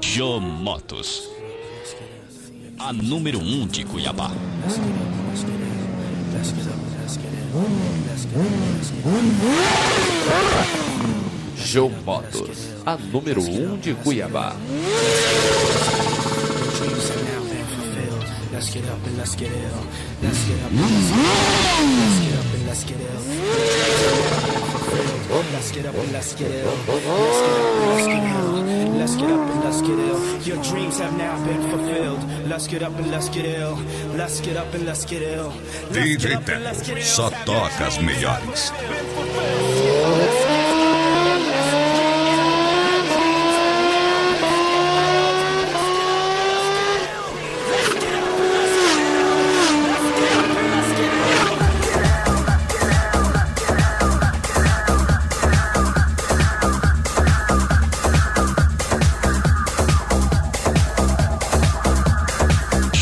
Jô Motos, a número 1 de Cuiabá. Jô Motos, a número 1 de Cuiabá. Let's get up and let's get ill. Let's get up and let's get ill. Let's get up and let's get ill. Let's get up and let's get ill. Let's get up and let's get ill. Your dreams have now been fulfilled. Let's get up and let's get ill. Let's get up and let's get ill. DJ Teco, só toca as melhores.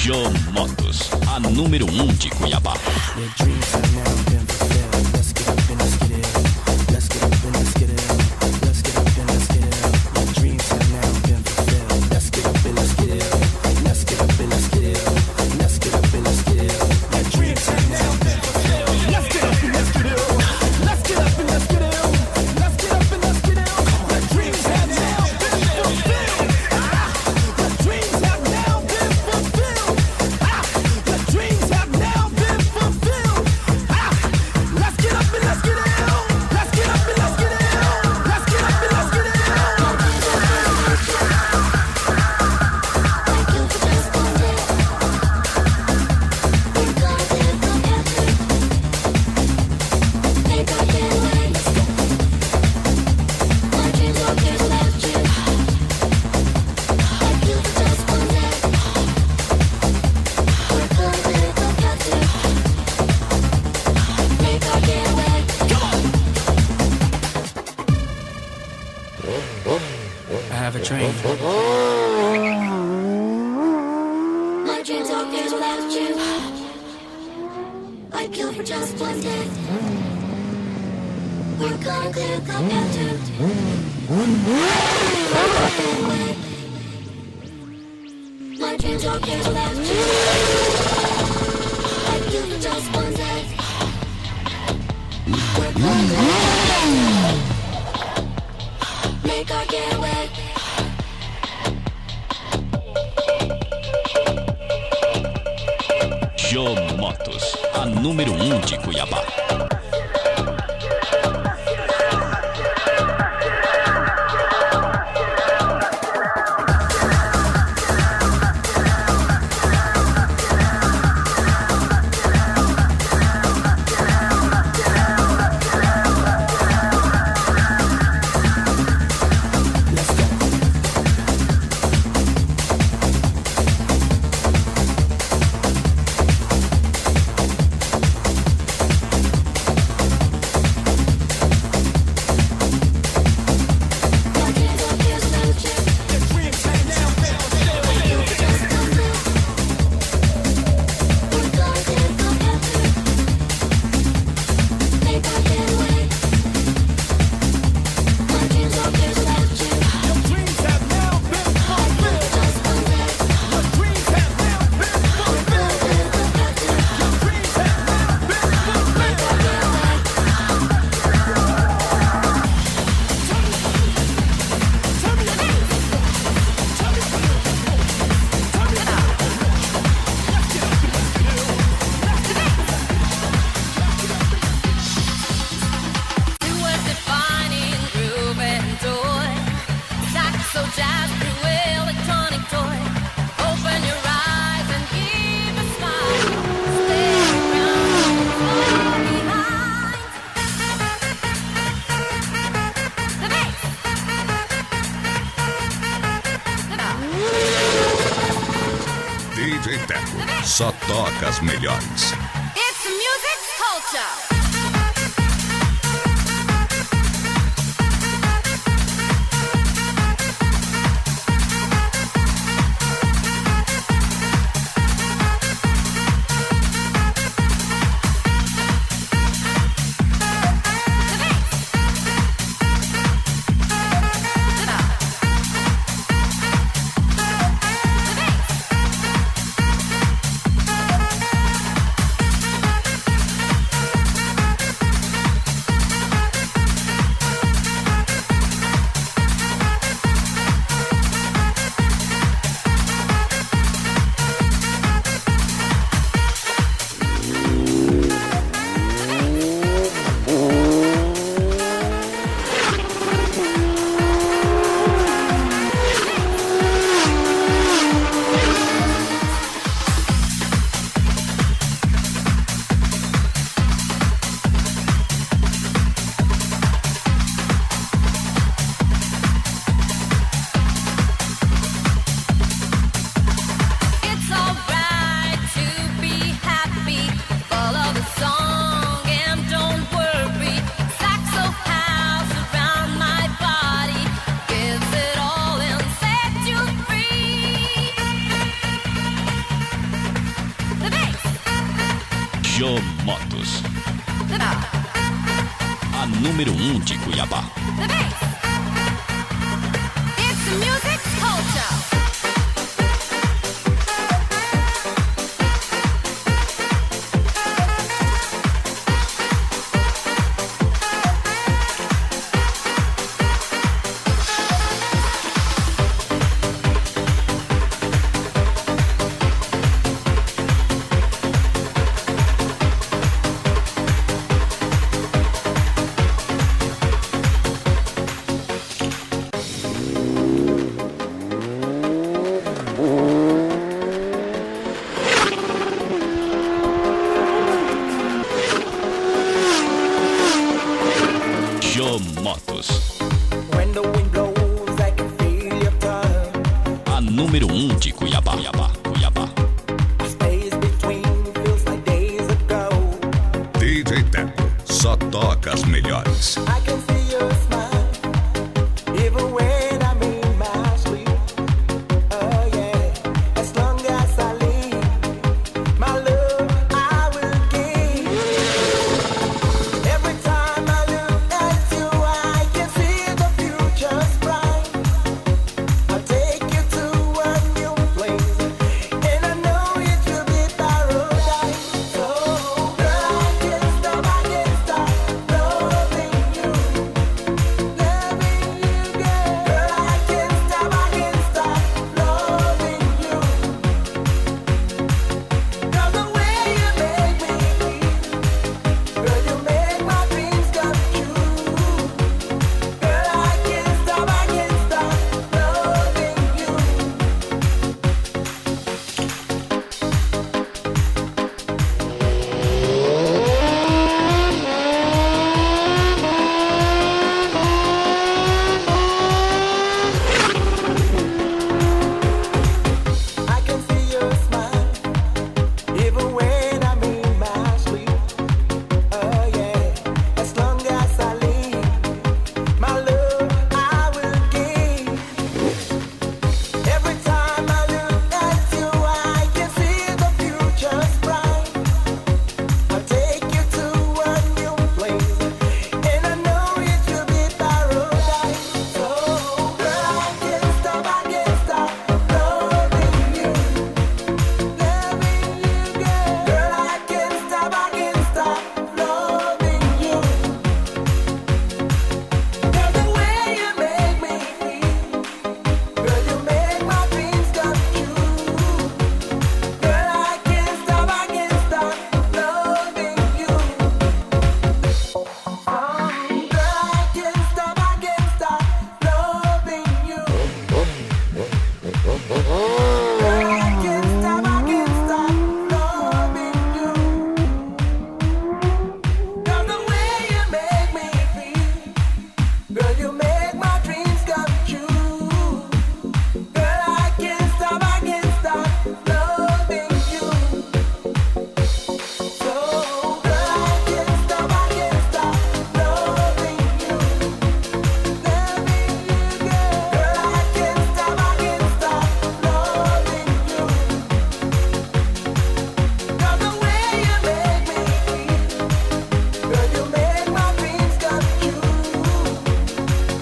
Jô Motos, a número 1 de Cuiabá. I have a train. My dreams are filled without you. I'd kill for just one day. We're gonna clear the after. My dreams are filled without you. I'd kill for just one day. We're gonna make our getaway. Jô Motos, a número 1 de Cuiabá. DJ Teco, só toca as melhores. It's music culture. Jô Motos. A número 1 de Cuiabá. The bass. It's the music culture. Jô Motos. When the wind blows, I can feel your touch. A número 1 de Cuiabá. Cuiabá. Space between feels like days ago. DJ Teco, só toca as melhores. I can see your smile, even when I'm in my sleep. Oh yeah, as long as I live, my love I will give. Every time I look at you, I can see the future's bright. I'll take you to a new place, and I know it will be paradise. So, girl, I can't stop loving you, loving you, girl. Girl, I can't stop loving you. 'Cause the way you make me feel, girl, you make my dreams come true. Girl, I can't stop loving you. I can see your smile, even when I'm in my sleep. Oh yeah, as long as I live, my love I will give. Every time I look at you, I can see the future's bright. I'll take you to a new place, and I know it will be paradise. So, girl, I can't stop loving you, loving you, girl. Girl, I can't stop loving you. 'Cause the way you make me feel, girl, you make my dreams come true. Girl, I can't stop loving you. Girl, I can't stop loving you. Cause the way you make me feel, girl, you make my dreams come true. Girl, I can't stop loving you. So, girl, I can't stop loving you. Girl, I can't stop loving you. 'Cause the way you make me feel, girl, you make my dreams come true.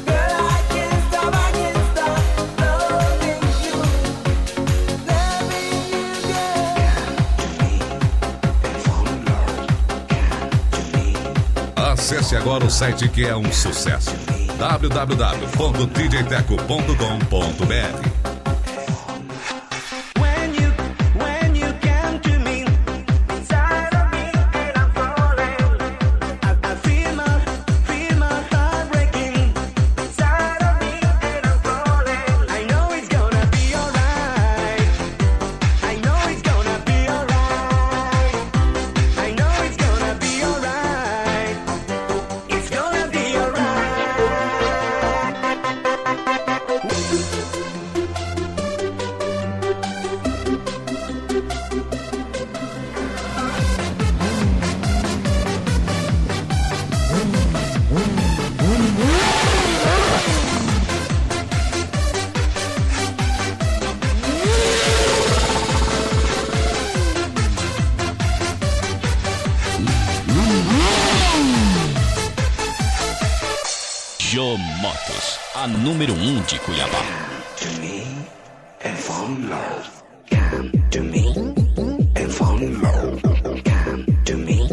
Girl, I can't stop loving you. Acesse agora o site que é um sucesso. www.djteco.com.br. When you come to me, inside of me, and I'm falling. I feel my heart breaking. Inside of me, and I'm falling. I know it's gonna be alright. I know it's gonna be alright. I know it's gonna be alright. It's gonna be alright. A número 1 de Cuiabá. To me and fall in love. Come to me and fall in love. Come to me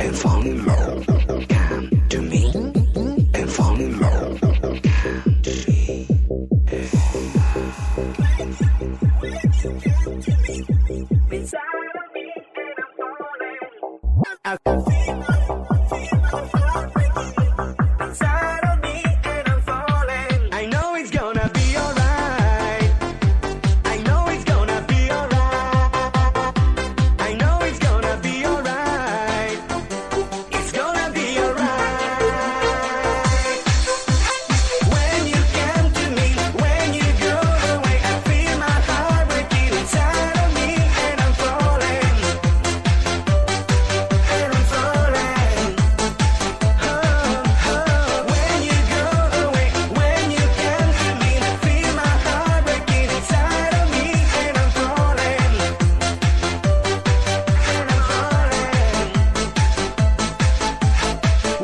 and fall in love. Come to me and fall in love. Come to me and fall in love. Inside of me and I'm falling. I feel inside of me and I'm falling. I know it's gonna be alright. I know it's gonna be alright. I know it's gonna be alright. It's gonna be alright. When you come to me, when you go away, I feel my heart breaking inside of me and I'm falling. And I'm falling. When you go away, when you come to me, I feel my heart breaking inside of me and I'm falling. And I'm falling.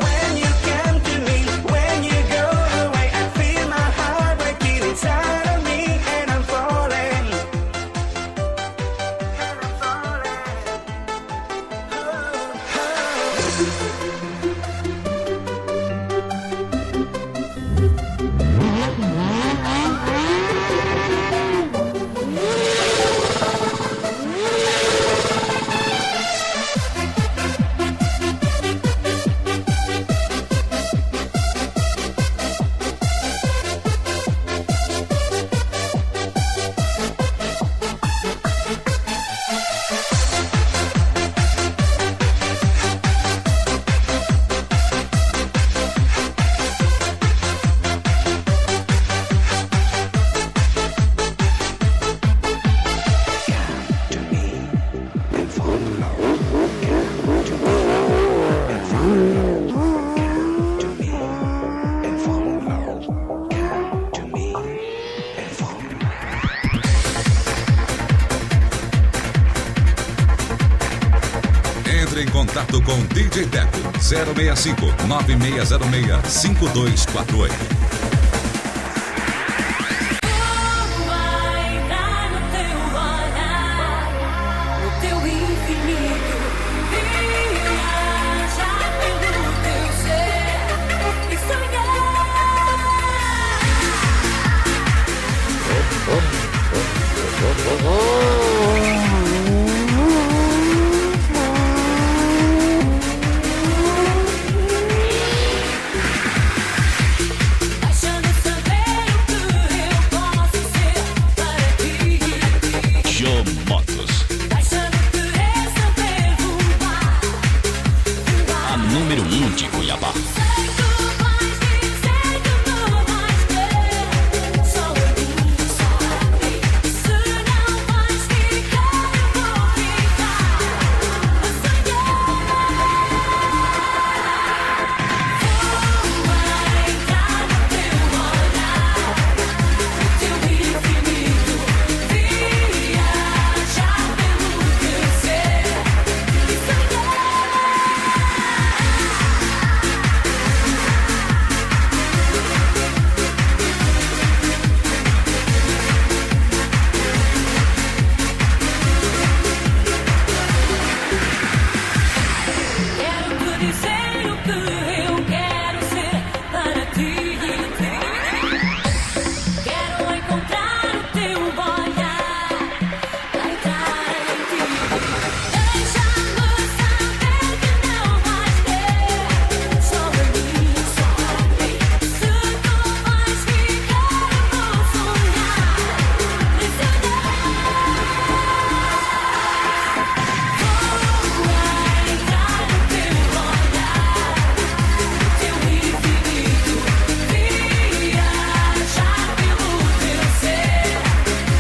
When you come to me, when you go away, I feel my heart breaking inside of me and I'm falling. And I'm Entre em contato com DJ Teco 065 9606 5248. Vai dar no teu olhar, no teu infinito, viajar pelo teu ser e deixando saber o que eu posso ser para ti. Jô Motos. Deixando querer saber voar. A número 1 de Cuiabá. Sei que vais dizer que não vais ter só a mim, só a mim. Se não vais ficar, eu vou ficar a sonhar. Vou entrar no teu olhar, no teu infinito, viajar pelo teu ser e sonhar. Quero te dizer o que eu quero ser para ti. Quero encontrar o teu olhar para entrar em ti. Deixa-me saber que não vais ter só a mim, só a mim. Se tu vais ficar, eu vou sonhar, lecionar. Vou entrar no teu olhar, no teu infinito, viajar pelo teu ser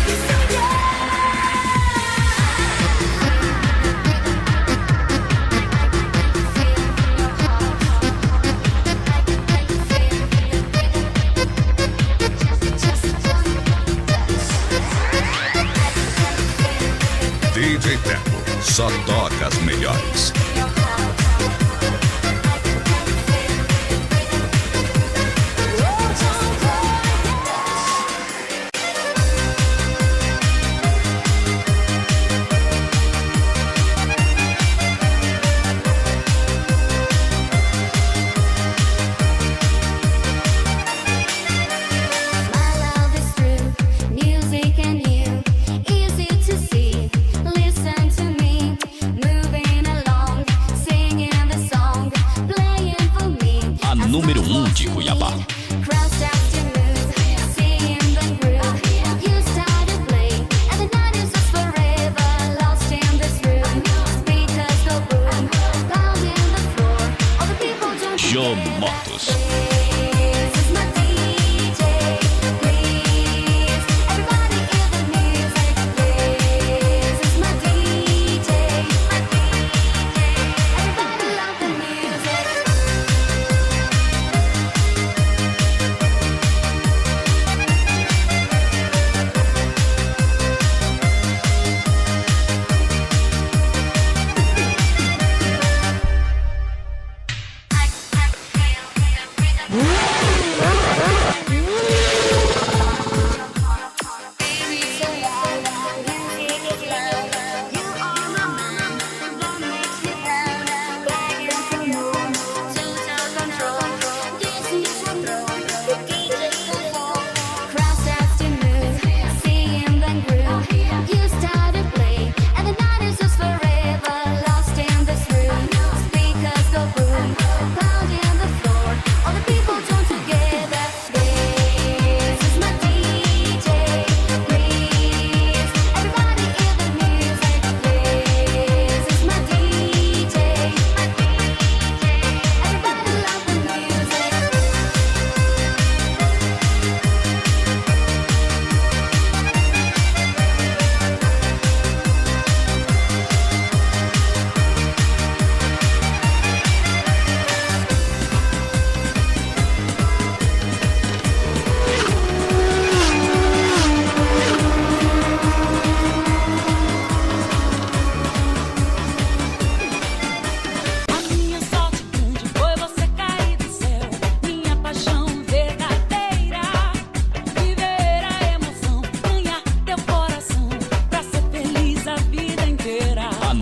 e sonhar. DJ Teco só toca as melhores. Oh,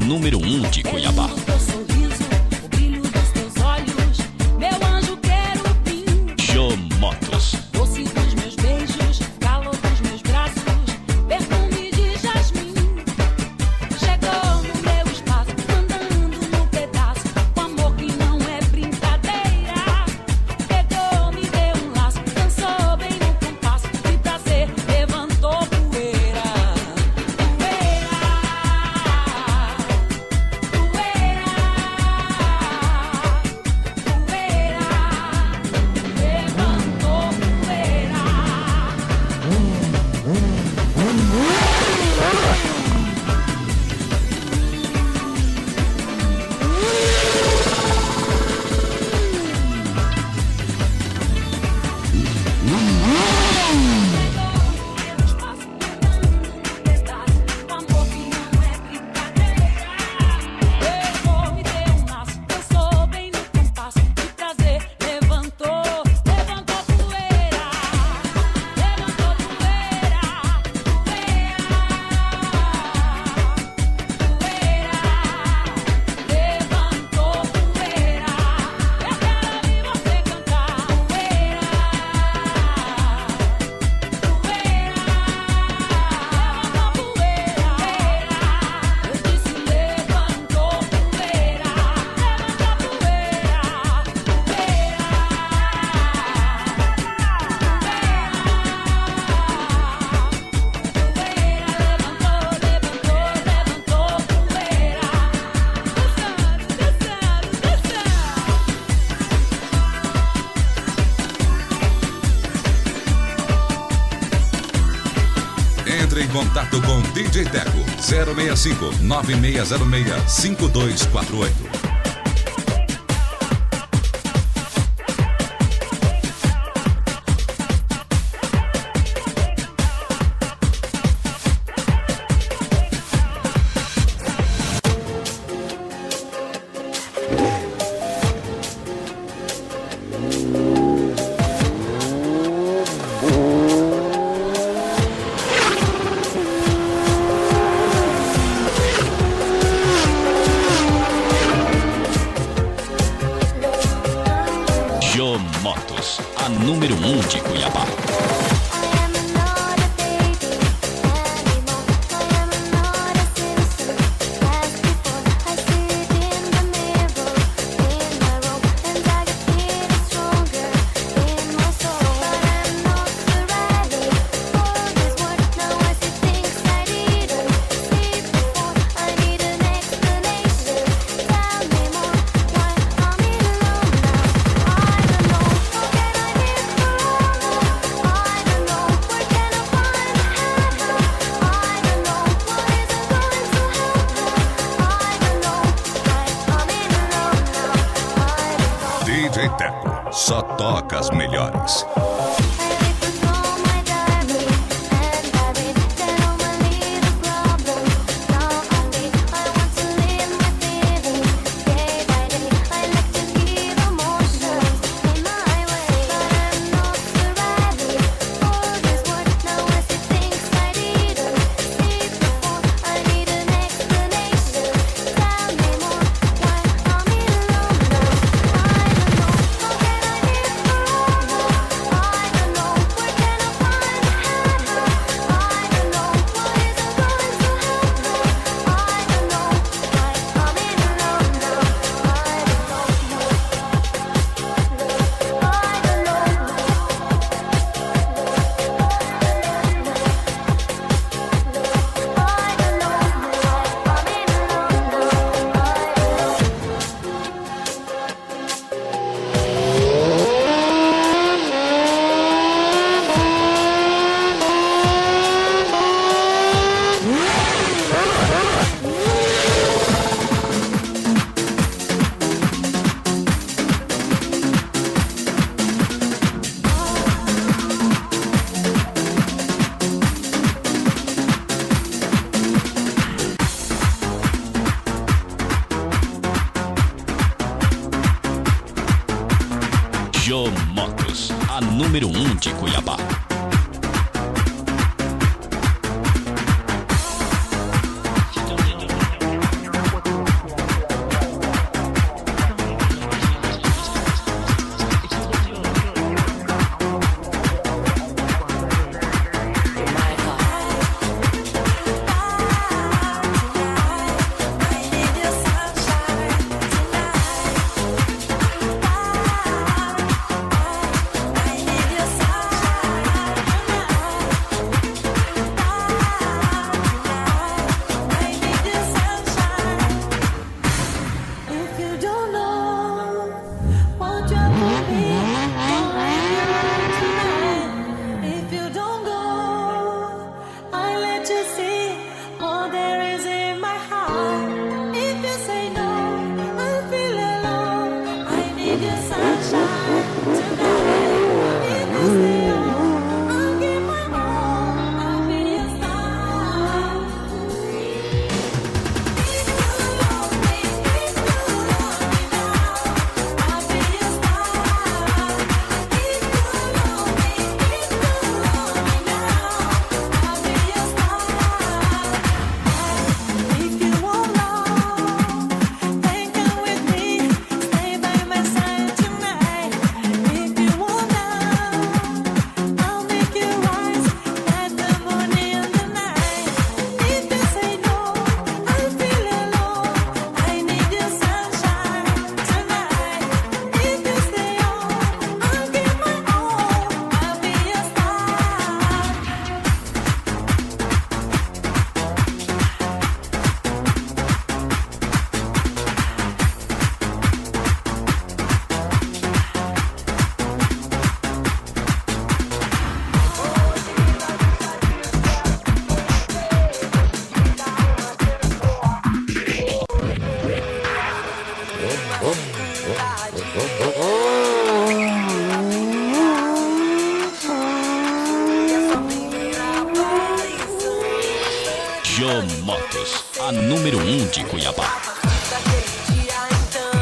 número 1 de Cuiabá. Teu sorriso, o brilho dos teus olhos, meu anjo querubim. Jô Motos. Doce dos meus beijos, calor dos meus braços, perfume de jasmim. Chegou no meu espaço, andando no pedaço, com amor que não é brincadeira. Pegou, me deu um laço, dançou bem no compasso, de prazer levantou poeira. Poeira, poeira, poeira, levantou poeira. Amor que não é brincadeira. Pegou, me deu um laço, dançou bem no compasso, de prazer levantou poeira. Levantou poeira, poeira, poeira, levantou poeira. Eu quero ouvir você cantar poeira, poeira, levantou poeira. Eu disse levantou poeira, levantou Entre em contato com DJ Teco 065 9606 5248. Jô Motos, a número 1 de Cuiabá. I am not a baby anymore. I am not a citizen as before. I sit in the mirror in my room, and I get feeling stronger in my soul. But I'm not ready for this world. Now I see things I didn't see before. I need an explanation. Tell me more. Why I'm in love now? I don't know. How can I live forever? I don't know. Where can I find heaven? I don't know. What is it going to happen? I don't know. Why I'm in love now? I don't know. DJ Teco, só toca as melhores. I read through my diary and I read down my little problem. Now only I want to live my feelings day by day. I like to give emotions in my way, but I'm not ready for this world. Now I see things I didn't see before. I need an explanation. Tell me more. Why I'm in love now? I don't know. How can I live forever? I don't know. Where can I find heaven? I don't know. What is it going to happen? I don't know. Why I'm in love now? I don't know. Jô Motos, a número 1 de Cuiabá. Jô Motos, a número 1 de Cuiabá. Daquele dia então,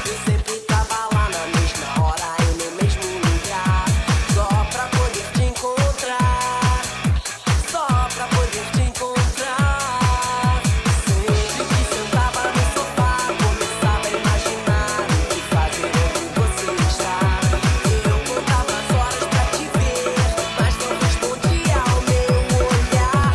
eu sempre tava lá na mesma hora e no mesmo lugar, só pra poder te encontrar, só pra poder te encontrar. Sempre que sentava no sofá, começava a imaginar o que fazer onde você está. Eu contava as horas pra te ver, mas não respondia ao meu olhar.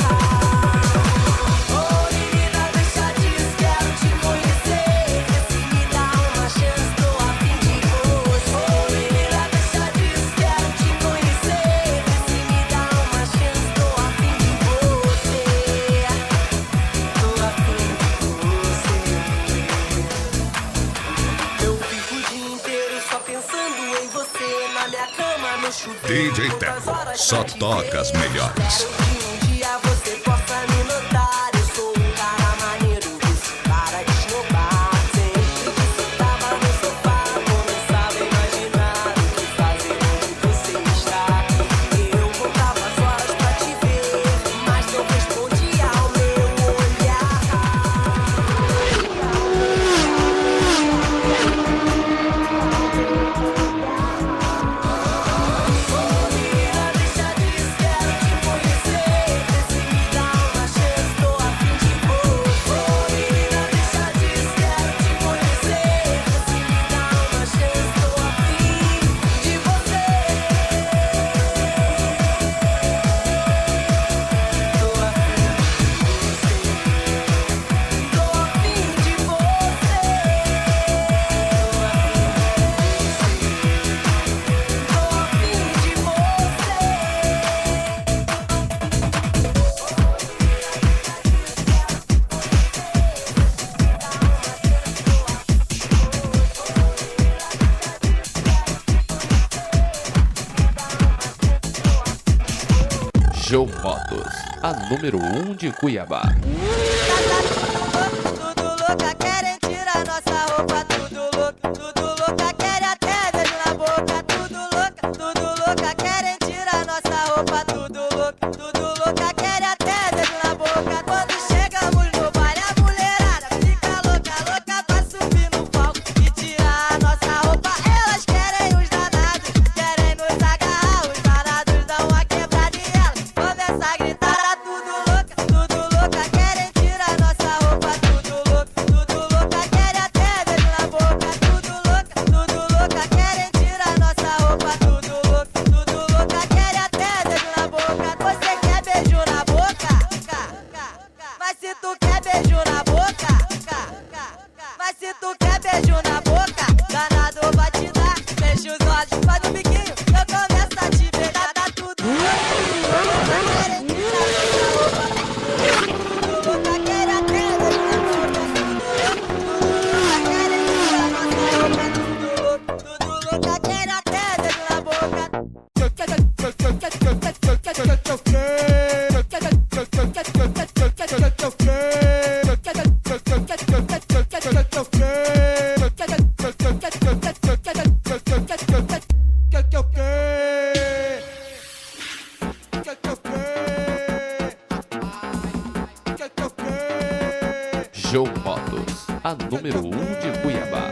Oh, menina, deixa disso, quero te conhecer. Vê se me dá uma chance, tô a fim de você. Oh, menina, deixa disso, quero te conhecer. Vê se me dá uma chance, tô a fim de você. Tô a fim de você. Eu fico o dia inteiro só pensando em você. Na minha cama, no chuveiro. DJ Teco, só toca as melhores. Quero que um dia você possa me notar. Eu sou um cara maneiro, isso para de esnobar. Sempre que sentava no sofá, começava a imaginar o que fazer onde você está. Eu contava as horas pra te ver, mas não respondia ao meu olhar. Menina, deixa disso, quero te conhecer. Vê se me dá uma chance, tô a fim de você. Menina, deixa disso, quero te conhecer. Vê se me dá uma chance, tô a fim de você. Tô a fim de você. Tô a fim de você. Tô a Jô Motos, a número 1 de Cuiabá. Tudo louca, querem tirar nossa roupa. Tudo louca, querem até beijo na boca. Tudo louca, querem tirar nossa roupa. Tudo louca, querem até beijo na boca. Quando chegamos no baile, a mulherada fica louca pra subir no palco e tirar nossa roupa. Elas querem os danados, querem nos agarrar. Os danados dão uma quebrada e elas começam a gritar. Tudo louca, querem tirar nossa roupa. Tudo louca, querem até beijo na boca. Tudo louca, querem tirar nossa roupa. Tudo louca, querem até beijo na boca. Você quer beijo na boca? Mas se tu quer beijo na boca, mas se tu quer beijo na boca, danado vai te dar. Fecha os olhos, faz um biquinho, eu começo a te beijar. Tá tudo louca, querem tirar nossa roupa. Tudo louca, querem até beijo na boca. Tudo louca, querem até beijo na boca. Jô Motos, a número 1 de Cuiabá.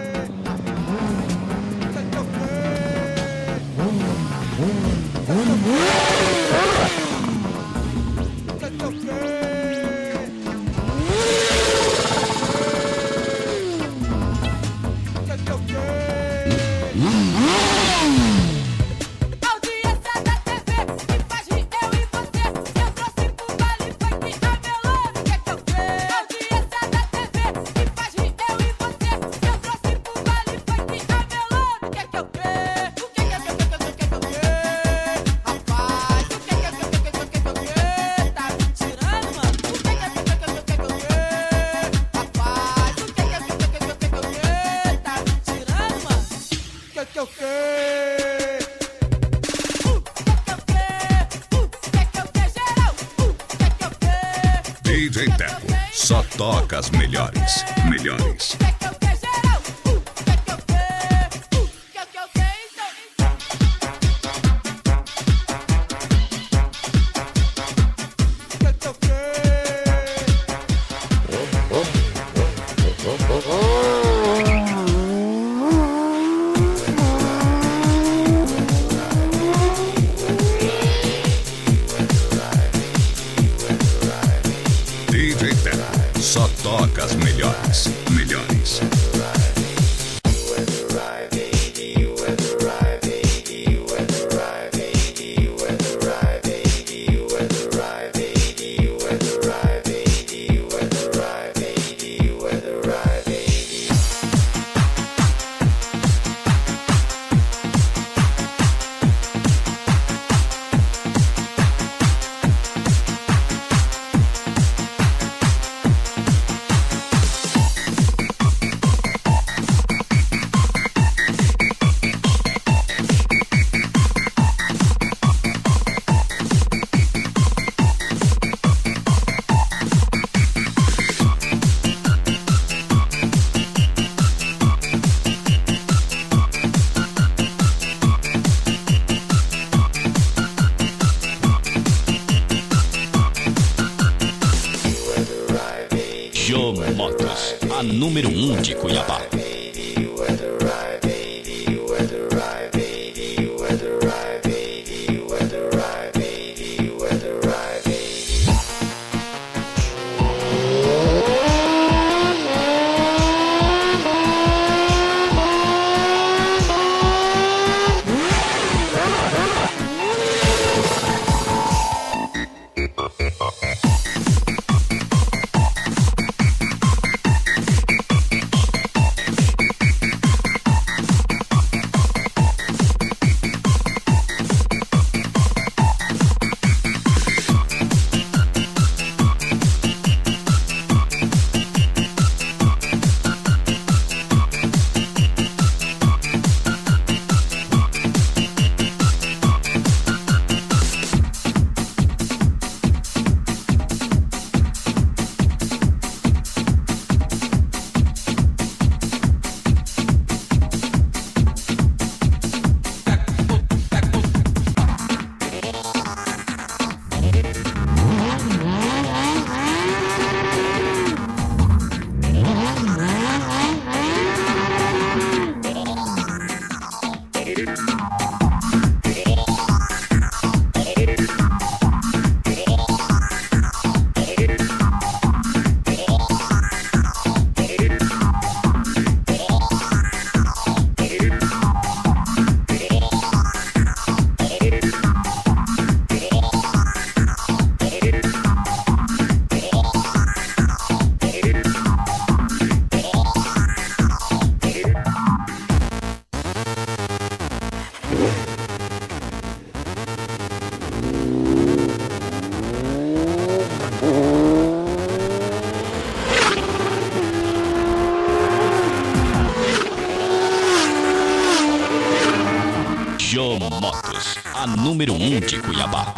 Audiência da TV que faz rir eu e você. Eu trouxe pro baile funk a melona, que é que eu quero? Audiência da TV que faz rir eu e você. Eu trouxe pro baile funk a melona, que é que eu quero? O que é que eu quero? Rapaz, o que é que eu quero? Tá me tirando, mano? O que é que eu quero? Rapaz, o que é que eu quero? Tá me tirando, mano? DJ Teco, só toca as melhores. Melhores. Tech só toca as melhores. Melhores. Jô Motos, a número 1 de Cuiabá. Jô Motos, a número 1 de Cuiabá.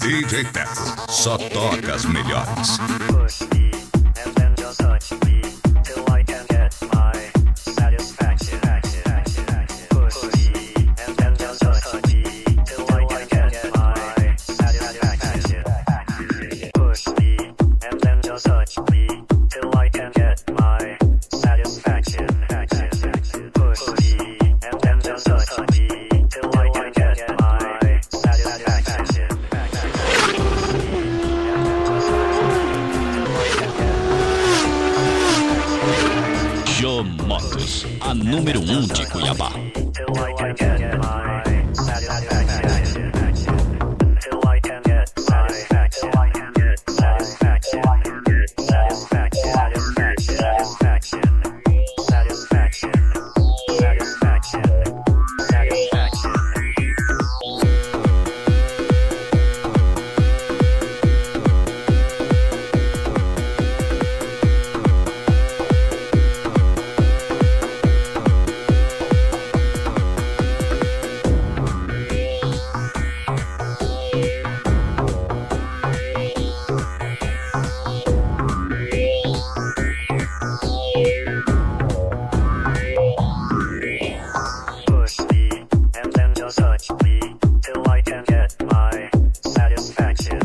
DJ Teco só toca as melhores. Push me and then just touch me till I can get my satisfaction. Push me and then just touch me till I can get my satisfaction. Push me and then just touch me till I can get my satisfaction. Push número 1 de Cuiabá. Till I can get my satisfaction. Till I can get satisfaction. Till I can get satisfaction. Till I can get satisfaction. Satisfaction. Satisfaction. Satisfaction. Satisfaction. Push me and then just touch me till I can get my satisfaction.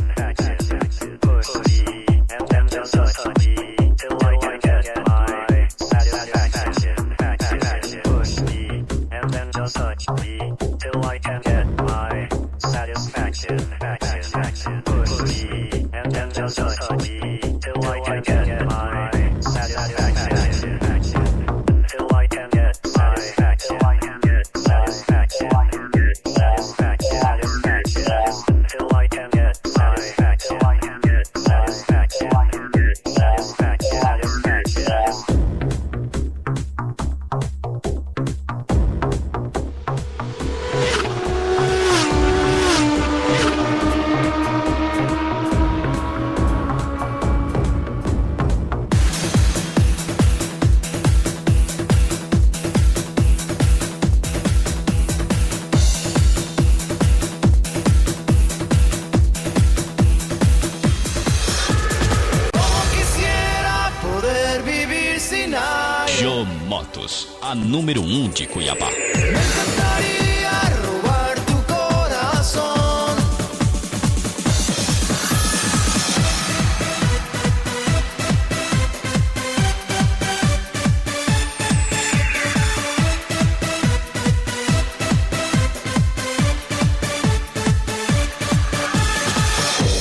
Push me and then just touch me till I can get my satisfaction. Push me and then just touch me till I can get my satisfaction. Push me and then just touch me till I can get my satisfaction. Till I can get satisfaction. Till I can get satisfaction. Till I can get satisfaction. Till I can get satisfaction. Till I can get satisfaction. Till I can get satisfaction. Quisiera poder vivir sin aire. Jô Motos, a número 1 de Cuiabá. Me encantaría robar tu corazón.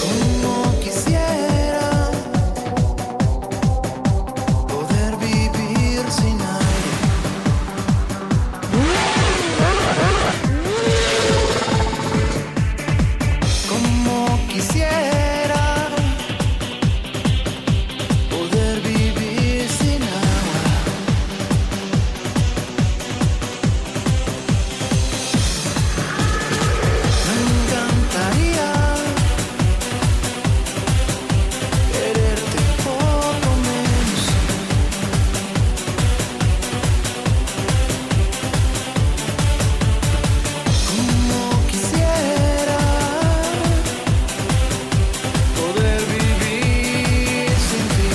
Como quisiera poder vivir sin aire. Como quisiera poder vivir sin agua. Me encantaría quererte poco menos. Como quisiera poder vivir sin ti.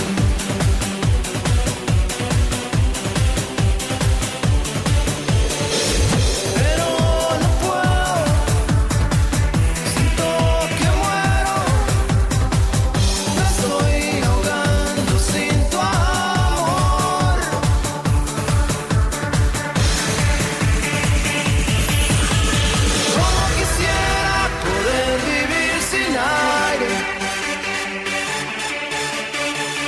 Pero no puedo, siento que muero. Me estoy ahogando sin tu amor. Como quisiera poder vivir sin aire.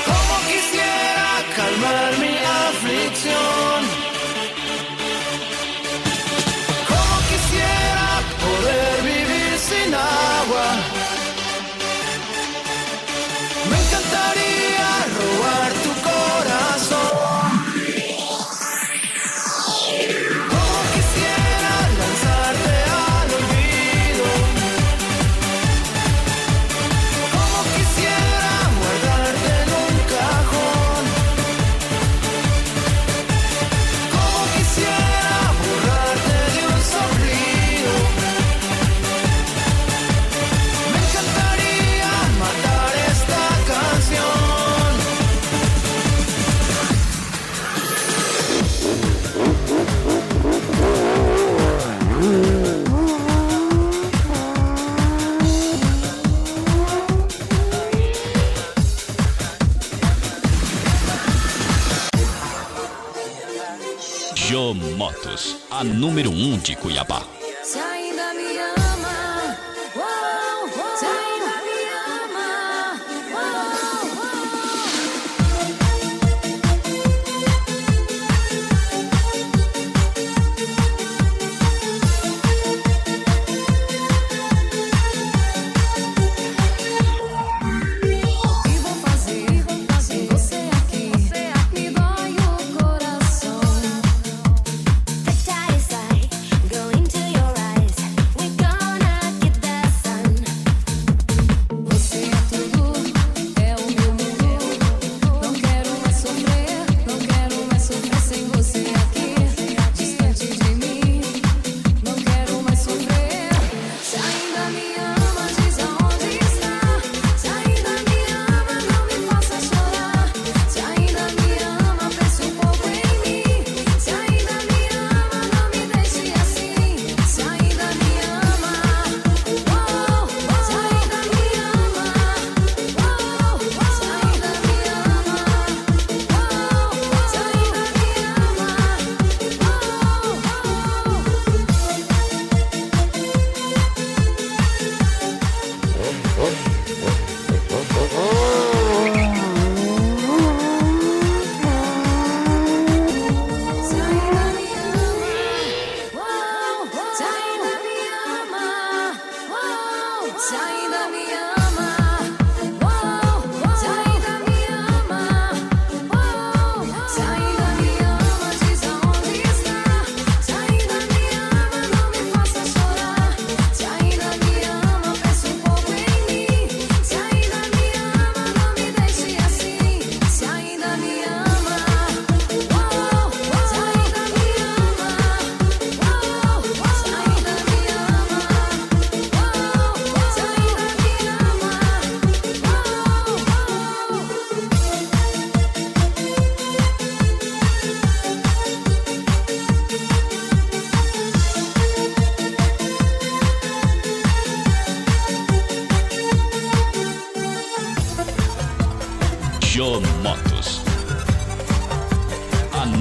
Como quisiera calmar mi aflicción. Como quisiera poder vivir sin agua. Me encantaría robar tu corazón. Como quisiera lanzarte al olvido. Como quisiera guardarte en un cajón. Como quisiera borrarte de un soplido. Me encantaría matar esta canción. Jô Motos, a número 1 de Cuiabá. Se ainda me ama, oh, oh, se ainda me ama, oh, oh.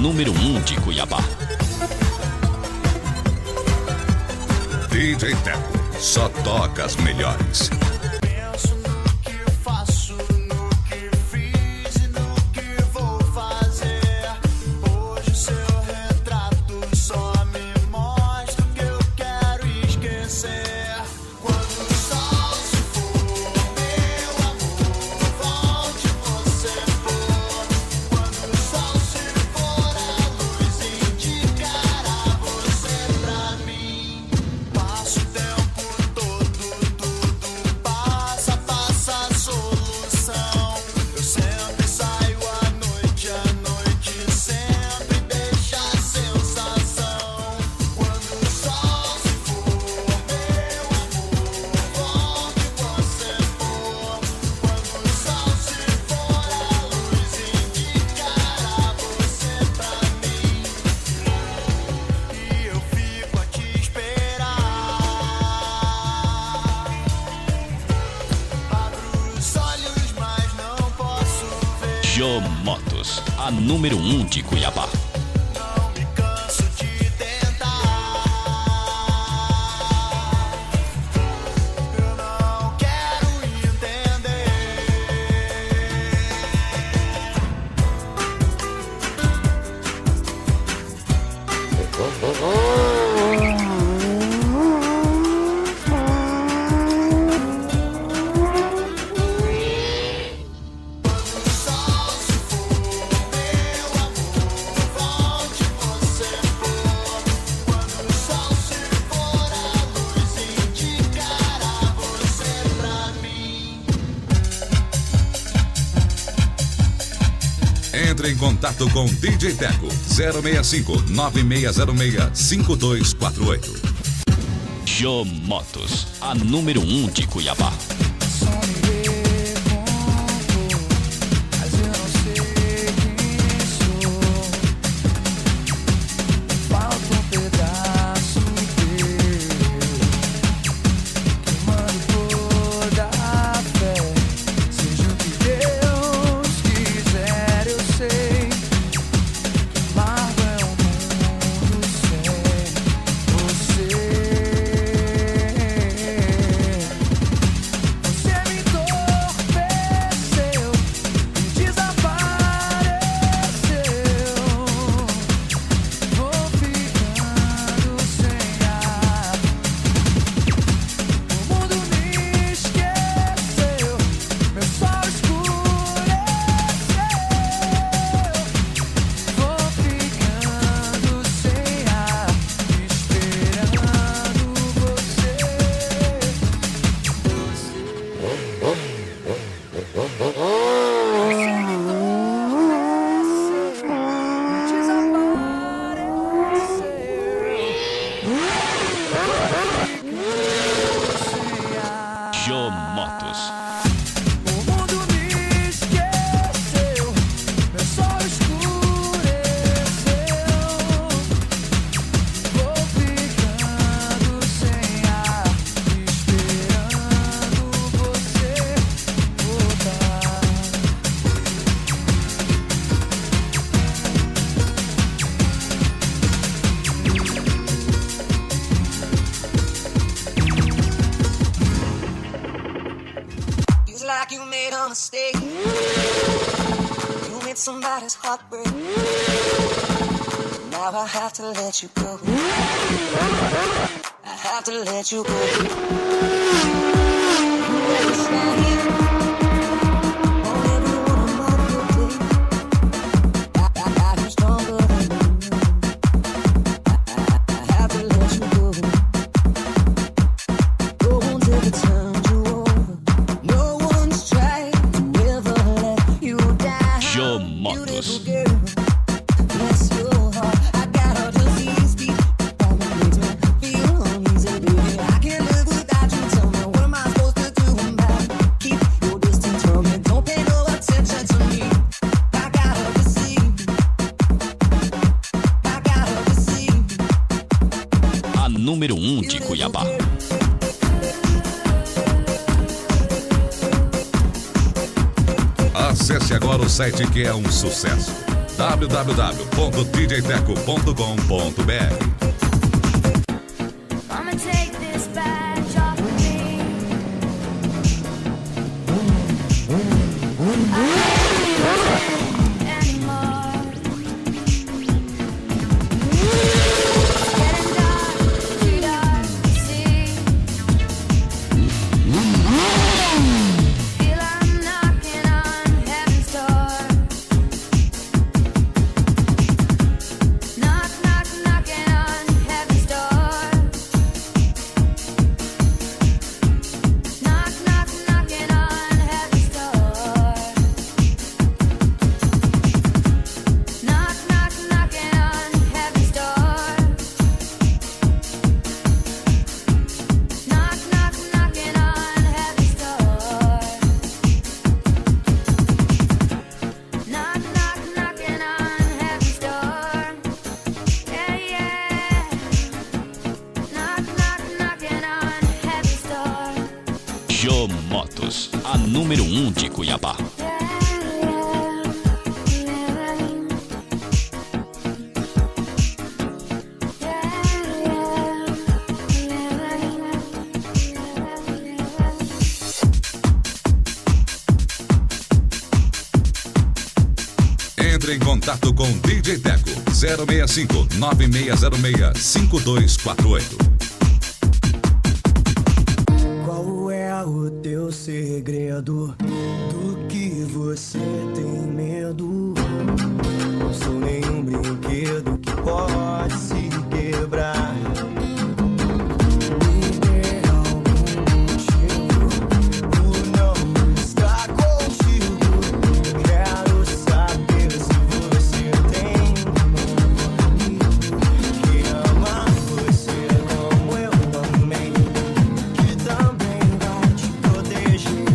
número 1 de Cuiabá. DJ Teco, só toca as melhores. Penso no que faço, no que fiz e no que vou fazer. Hoje seu retrato só me mostra o que eu quero esquecer. Quando o sol se for, meu amor, volte você for. Quando o sol se for, a luz indicará você pra mim. Passa o tempo todo, tudo passa, passa a solução. Eu sempre saio à noite sempre deixa a sensação. Quando o sol se for, meu amor, volte você for. Quando o sol se for, a luz indicará você pra mim. E eu fico a te esperar. Abro os olhos, mas não posso ver. Jô Motos, a número 1 de Cuiabá. Não me canso de tentar. Eu não quero entender. Quando o sol se for, meu amor, volte você for. Quando o sol se for, a luz indicará você pra mim. Entre em contato com DJ Teco 065 9606 5248. Jô Motos, a número 1 de Cuiabá. Só me reconto, mas eu não sei quem sou. Falta um pedaço teu, queimando toda a fé. Seja o que Deus quiser, eu sei que amargo é um mundo sem você. Você me entorpeceu e desapareceu. Vou ficando sem ar. O mundo me esqueceu, meu sol escureceu. Vou ficando sem ar, esperando você. Jô Motos, O mundo me esqueceu, meu sol escureceu. Vou ficando sem ar, esperando você voltar. Feels like you made a mistake. You made somebody's heart break. Now I have to let you go. I have to let you go. You stand here on every one of my good days. I'm stronger than you. I have to let you go. Go on till it turns you over. No one's tried to ever let you down. Jô Motos, Beautiful girl, bless your heart. I got a disease deep down that makes me feel uneasy, baby. I can't live without you. Tell me, what am I supposed to do about it? Keep your distance from me. Don't pay no attention to me. I gotta deceive you. I gotta deceive you. a número 1 de Cuiabá. Acesse agora o site que é um sucesso. www.djteco.com.br. I'ma take this badge off of me. I don't anymore. Getting dark, too dark to see. Feel I'm knocking on heaven's door. Knock, knock, knocking on heaven's door. Knock, knock, knocking on heaven's door. Knock, knock, knocking on heaven's door. Knock, knock, knocking on heaven's door. Knock, knock, knocking on heaven's door. Yeah, yeah. Knock, knock, knocking on heaven's door. Jô Motos, a número 1 de Cuiabá. Entre em contato com DJ Teco 065 9606 5248. Qual é o teu segredo? Do que você tem medo? Não sou nenhum brinquedo que pode se quebrar. Me dê algum motivo por não estar contigo. Quero saber se você tem um amigo que ama você como eu também, que também vai te proteger.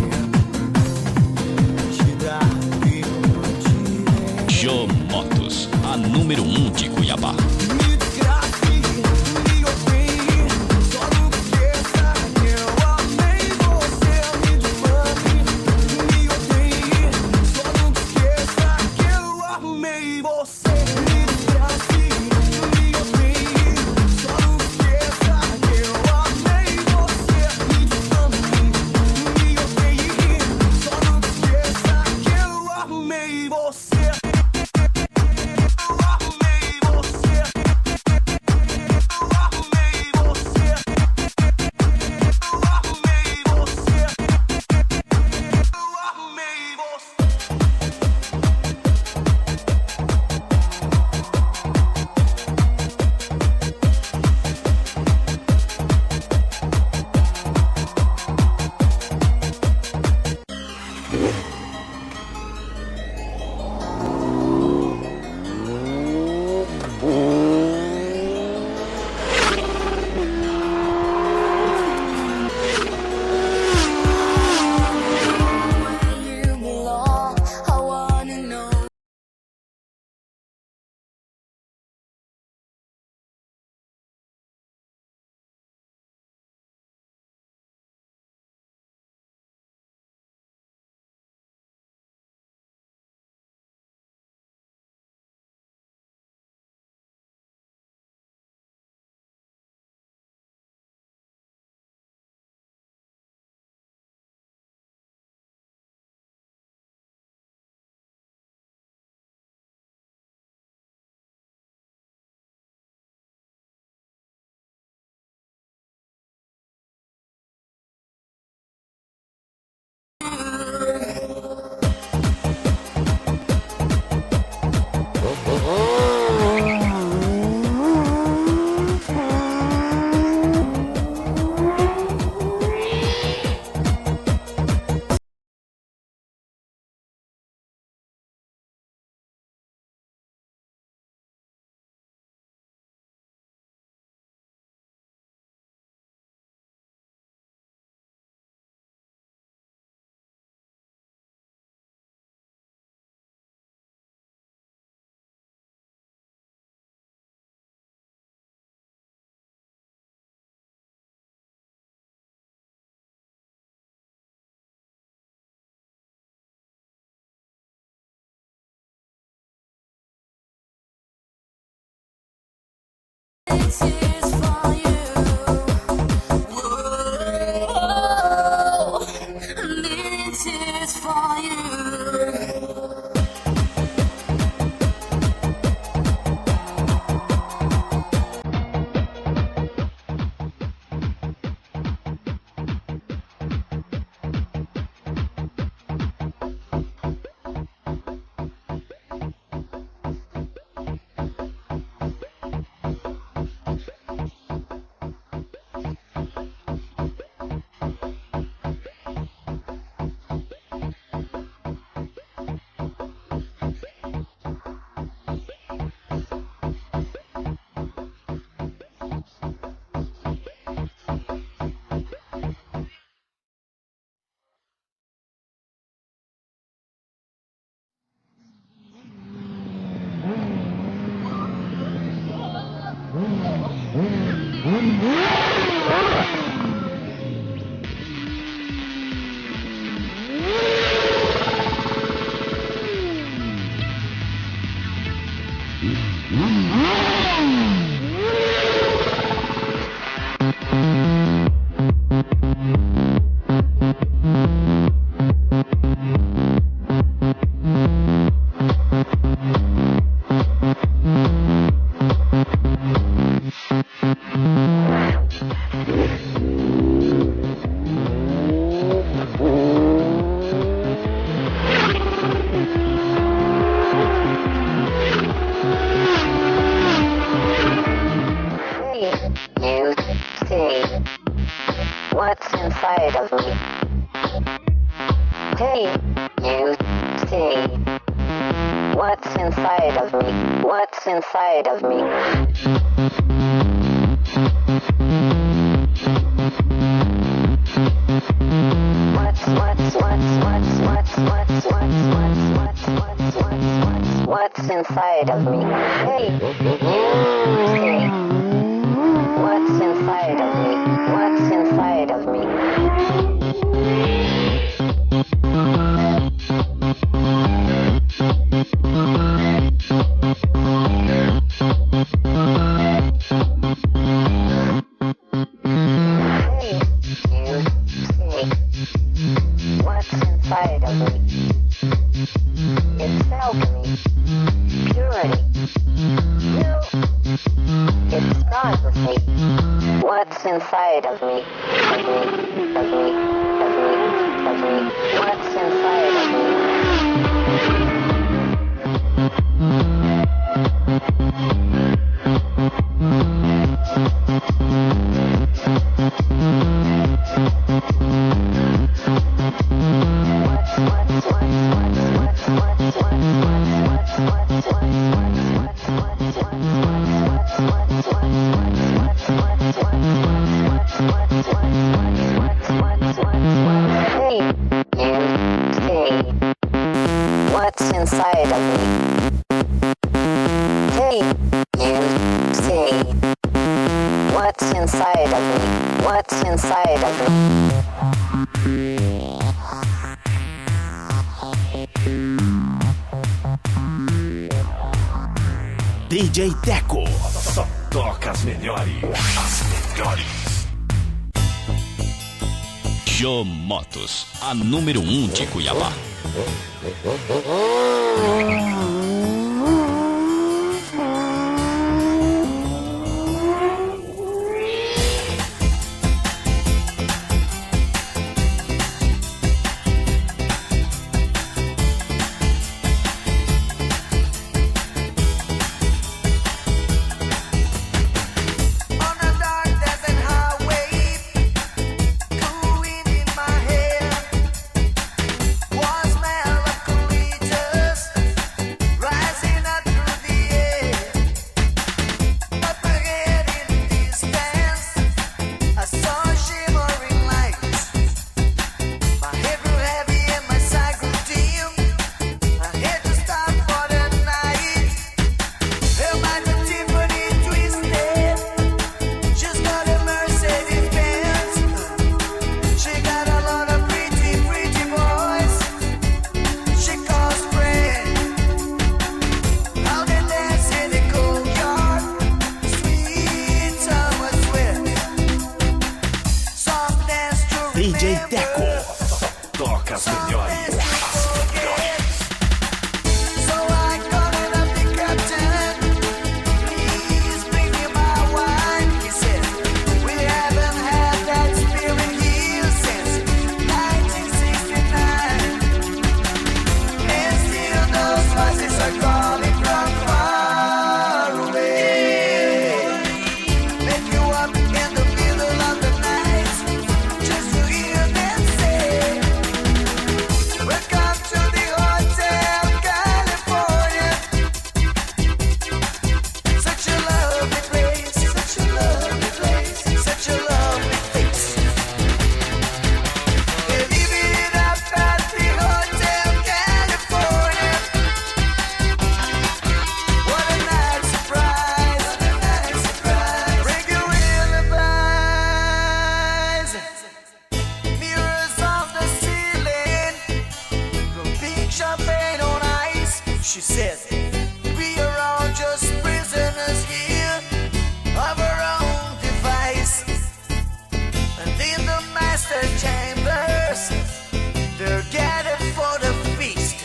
is for you. Whoa, this is for you. What's inside of me? Hey, you see what's inside of me? What's inside of me? What's inside of me? Hey, you see what's inside of me? What's inside of me? What's inside of me? What's inside of me? What's inside of me? Hey, you see what's inside of me? What's inside of me? DJ Teco. Só toca as melhores. As melhores. Jô Motos, a número 1 de Cuiabá. Was melancholy just DJ Teco. Toca as melhores. So I called up the captain. Please bring me my wine. He said, we haven't had that spirit here since 1969. And still those voices are calling from far away. Make you up in the middle of the night just to hear them say, welcome to the Hotel California. Such a lovely place, such a lovely place, such a lovely place. They leave it up at the Hotel California. What a nice surprise, what a nice surprise. Bring you alibis. Mirrors on the ceiling, pink champagne on ice. She said, we are all just prisoners here of our own device. And in the master chambers, they're gathered for the feast.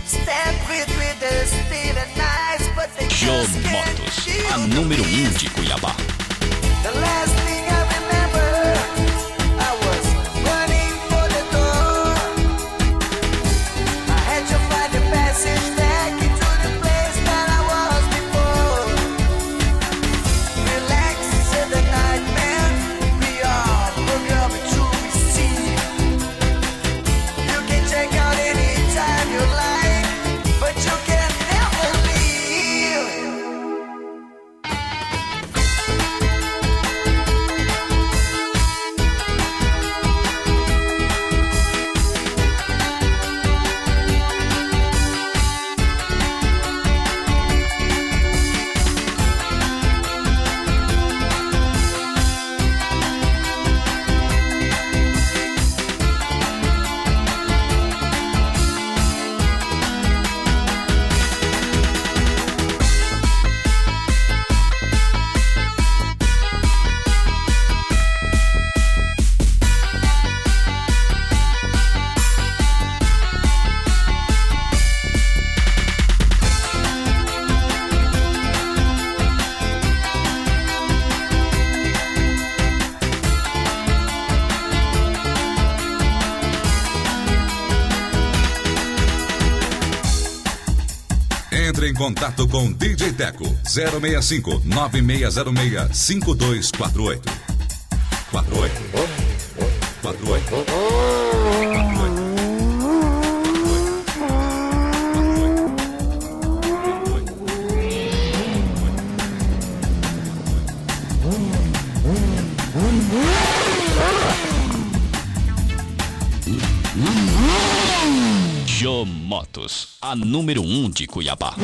Stand with the still and nice, but they Jô just can't Motos, feel a the número 1 peace. de Cuiabá. The last thing I remember, I was running for the door. I had to find the passage back into the place that I was before. Relax, said the nightmare. We are programmed to receive. You can check out anytime you like, but you can never leave. Entre em contato com DJ Teco 065 9606 5248. 48. 48. Jô Motos, a número 1 de Cuiabá.